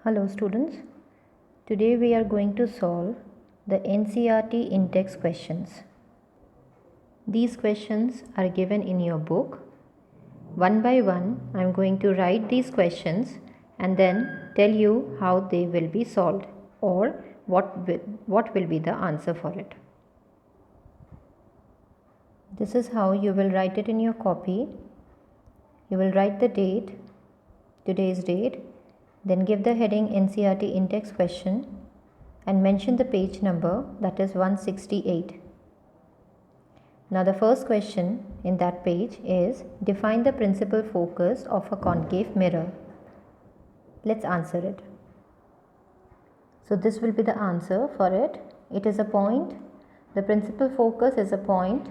Hello students, today we are going to solve the NCERT in-text questions. These questions are given in your book. One by one I am going to write these questions and then tell you how they will be solved or what will be the answer for it. This is how you will write it in your copy. You will write the date, today's date, then give the heading NCERT in-text question and mention the page number, that is 168. Now the first question in that page is define the principal focus of a concave mirror. Let's answer it. So this will be the answer for it. It is a point. The principal focus is a point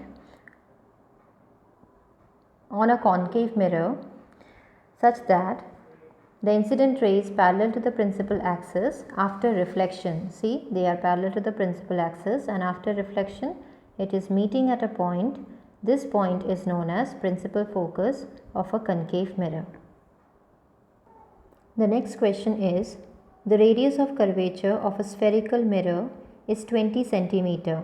on a concave mirror such that the incident rays parallel to the principal axis after reflection. See, they are parallel to the principal axis and after reflection it is meeting at a point. This point is known as principal focus of a concave mirror. The next question is the radius of curvature of a spherical mirror is 20 centimeter.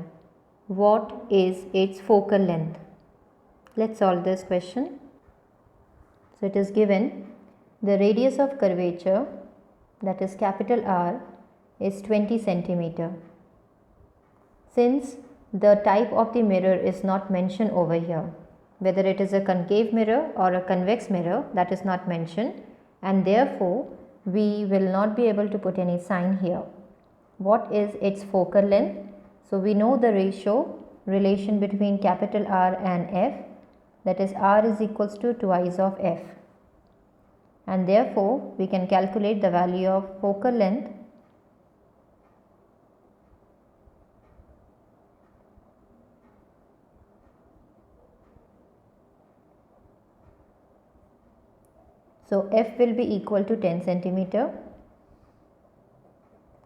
What is its focal length? Let's solve this question. So it is given the radius of curvature, that is capital R, is 20 centimeter. Since the type of the mirror is not mentioned over here, whether it is a concave mirror or a convex mirror, that is not mentioned, and therefore we will not be able to put any sign here. What is its focal length? So we know the relation between capital R and F, that is R is equals to twice of F, and therefore we can calculate the value of focal length . So F will be equal to 10 centimeter.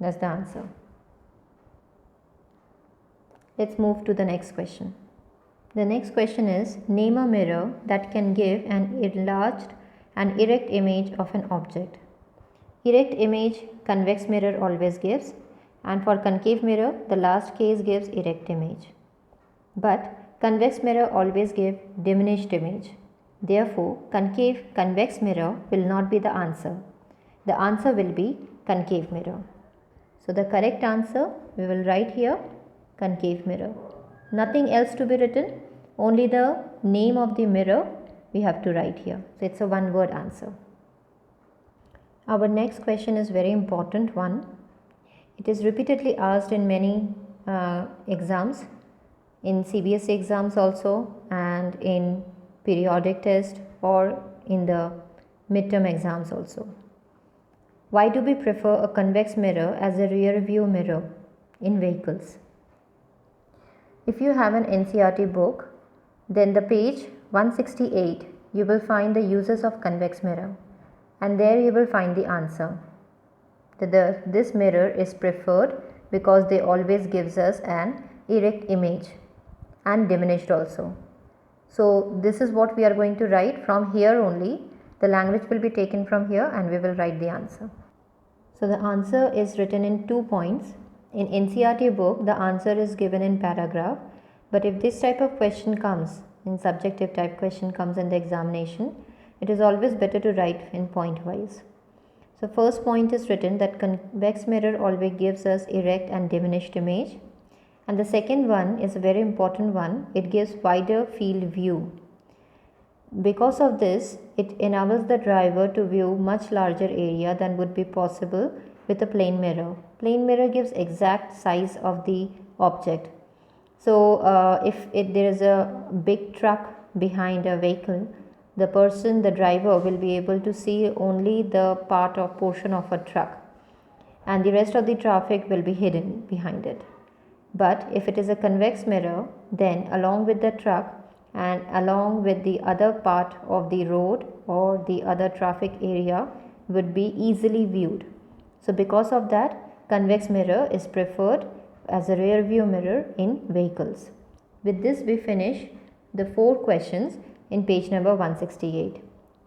That's the answer. Let's move to the next question. The next question is name a mirror that can give an enlarged and erect image of an object. Erect image convex mirror always gives, and for concave mirror the last case gives erect image. But convex mirror always give diminished image. Therefore concave convex mirror will not be the answer. The answer will be concave mirror. So the correct answer we will write here, concave mirror. Nothing else to be written, only the name of the mirror we have to write here. So it's a one word answer. Our next question is very important one. It is repeatedly asked in many exams, in CBSE exams also, and in periodic test or in the midterm exams also. Why do we prefer a convex mirror as a rear view mirror in vehicles? If you have an NCERT book, then the page 168 you will find the uses of convex mirror, and there you will find the answer. This mirror is preferred because they always gives us an erect image and diminished also. So this is what we are going to write from here only. The language will be taken from here and we will write the answer. So the answer is written in 2 points. In NCERT book the answer is given in paragraph, but if this type of question comes, in subjective type question comes in the examination, it is always better to write in point wise. So first point is written that convex mirror always gives us erect and diminished image, and the second one is a very important one, it gives wider field view. Because of this, it enables the driver to view much larger area than would be possible with a plane mirror. Plane mirror gives exact size of the object. So if there is a big truck behind a vehicle, the driver will be able to see only the part or portion of a truck, and the rest of the traffic will be hidden behind it. But if it is a convex mirror, then along with the truck and along with the other part of the road or the other traffic area would be easily viewed. So because of that, convex mirror is preferred as a rear view mirror in vehicles. With this we finish the 4 questions in page number 168.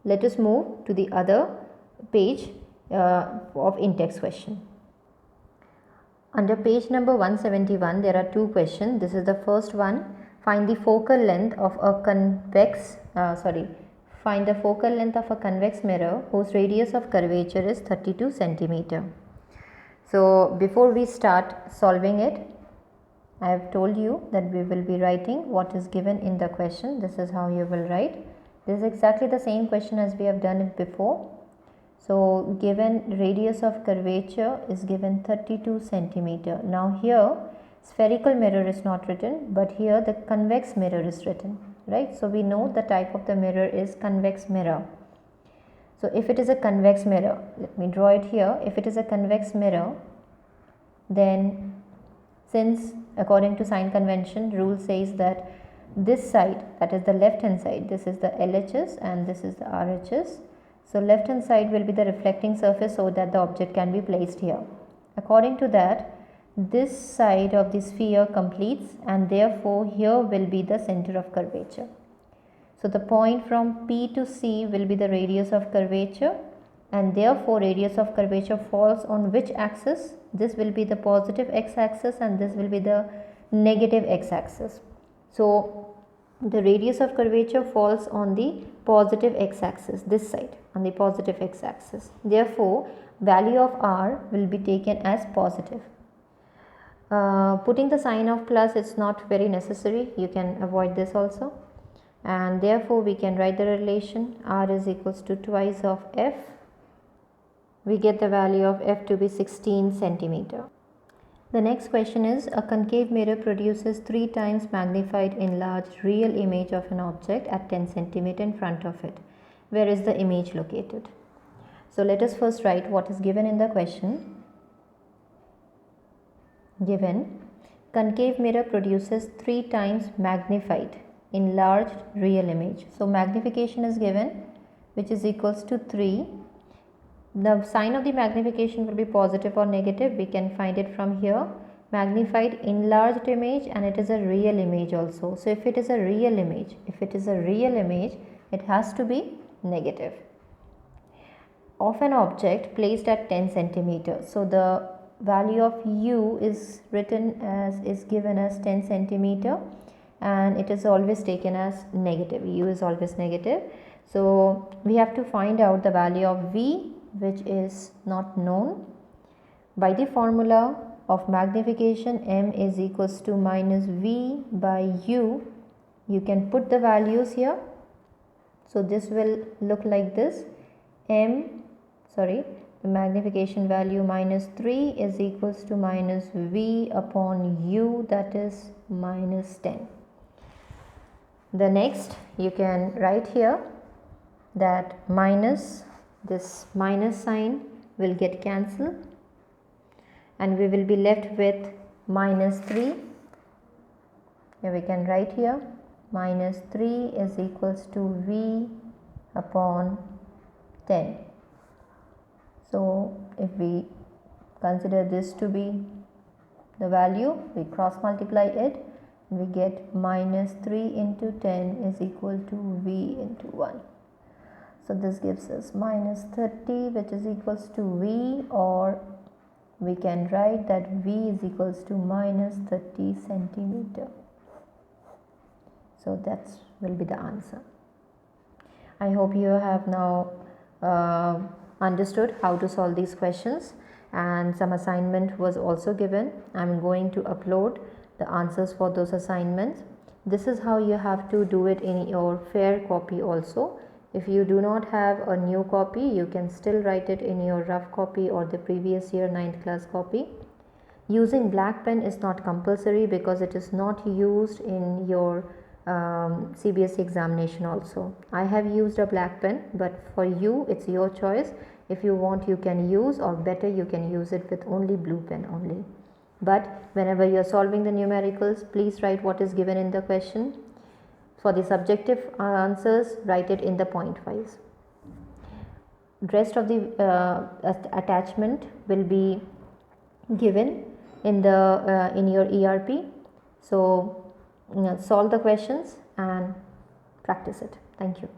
Let us move to the other page of in-text question. Under page number 171, there are two questions. This is the first one. Find the focal length of a convex mirror whose radius of curvature is 32 centimeter. So before we start solving it, I have told you that we will be writing what is given in the question. This is how you will write. This is exactly the same question as we have done it before. So given radius of curvature is given 32 centimeter. Now here spherical mirror is not written, but here the convex mirror is written, right? So we know the type of the mirror is convex mirror. So if it is a convex mirror, let me draw it here. If it is a convex mirror, then since according to sign convention, rule says that this side, that is the left hand side, this is the LHS and this is the RHS. So left hand side will be the reflecting surface so that the object can be placed here. According to that, this side of the sphere completes and therefore here will be the center of curvature. So the point from P to C will be the radius of curvature, and therefore radius of curvature falls on which axis? This will be the positive x-axis and this will be the negative x-axis. So the radius of curvature falls on the positive x-axis, this side, on the positive x-axis. Therefore value of R will be taken as positive. Putting the sign of plus, it's not very necessary, you can avoid this also, and therefore we can write the relation R is equals to twice of F. We get the value of F to be 16 centimeter. The next question is, a concave mirror produces 3 times magnified enlarged real image of an object at 10 centimeter in front of it. Where is the image located? So let us first write what is given in the question. Given, concave mirror produces 3 times magnified enlarged real image. So magnification is given, which is equals to 3. The sign of the magnification will be positive or negative. We can find it from here. Magnified enlarged image, and it is a real image also. So if it is a real image, it has to be negative. Of an object placed at 10 centimeters. So the value of U is given as 10 centimeter, and it is always taken as negative. U is always negative. So we have to find out the value of V, which is not known. By the formula of magnification, M is equals to minus V by U. You can put the values here. So this will look like this. The magnification value minus 3 is equals to minus V upon U, that is minus 10. The next you can write here that this minus sign will get cancelled and we will be left with minus 3. Here we can write here minus 3 is equals to V upon 10. So if we consider this to be the value, we cross multiply it, we get minus 3 into 10 is equal to V into 1. So this gives us minus 30, which is equals to V, or we can write that V is equals to minus 30 centimeter. So that will be the answer. I hope you have now understood how to solve these questions, and some assignment was also given. I am going to upload the answers for those assignments. This is how you have to do it in your fair copy also. If you do not have a new copy, you can still write it in your rough copy or the previous year 9th class copy. Using black pen is not compulsory because it is not used in your CBSE examination also. I have used a black pen, but for you it's your choice. If you want, you can use, or better you can use it with only blue pen only. But whenever you are solving the numericals, please write what is given in the question. For the subjective answers, write it in the point wise. Rest of the attachment will be given in the in your ERP. So solve the questions and practice it. Thank you.